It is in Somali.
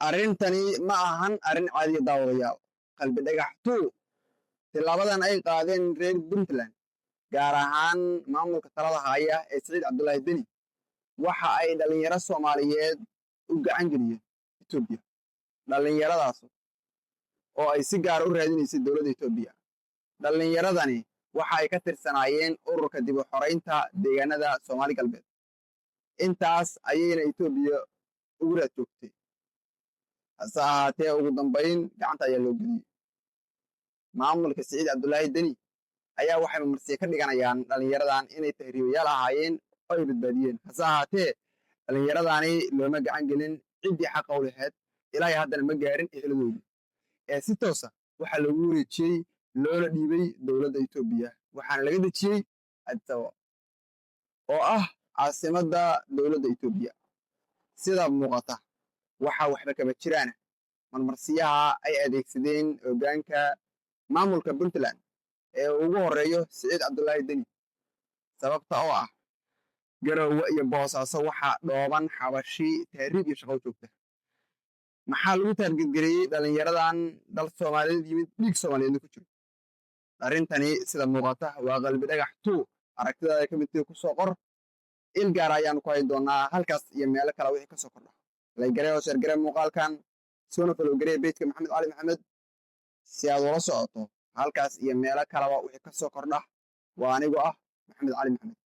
arrintani ma ahan arrin caadiya daawadayaal. Qalbi dhagaxtu tilaabadan ay qaadeen reer Puntland, gaar ahaan maamulka talada haya ee Siciid Cabdullaahi Deni, waxa ay dhalinyaro Soomaaliyeed u gacan geliyeen Itoobiya. Dhalinyaradaas oo ay si gaar u raadinaysay dowladda Itoobiya. Dhalinyaradani waxa ay ka tirsanaayeen ururka dib u xoreynta deegaanada Soomaali galbeed. Intaas ayayna Itoobiya ugu raad joogtay. hase ahaatee ugu dambayn gacanta ayaa loo geliyey. Maamulka Siciid Cabdullaahi Deni ayaa waxay marmarsiyo ka dhiganayaan dhalinyaradan inay tahriibayaal ahaayeen oo ay badbaadiyeen. hase ahaatee dhalinyaradani looma gacan gelin ciddii xaqa u lahayd, ilaa haddana ma gaarin eheladoodii. Si toosa waxaa loogu wareejiyey loona dhiibay dowladda Itoobiya, waxaana laga dejiyey Addis Ababa oo ah caasimadda dowladda Itoobiya. Sida muuqata waxaa waxba kama jiraan marmarsiyaha ay adeegsadeen hoggaanka maamulka Puntland ee ugu horeeyo Siciid Cabdullaahi Deni, sababta oo ah Garowe iyo Boosaaso waxaa dhooban xabashi tahriib iyo shaqo joogta. maxaa lagu taargetgareeyey dhalinyaradan dal Soomaaliyeed yimid, dhiig Soomaaliyeedna ku jiro? Arrintani sida muuqata waa qalbi dhagax tuu. Aragtidaada ka midkii ku soo qor. Il gaar ayaanu ku hayn doonaa halkaas iyo meelo kale wixii ka soo kordha. Laygaree oo sheergaree muuqaalkan, soona falowgaree beejka Maxamed Cali Maxamed si aad ula socoto halkaas iyo meelo kaleba wixii ka soo kordha. Waa anigoo ah Maxamed Cali Maxamed.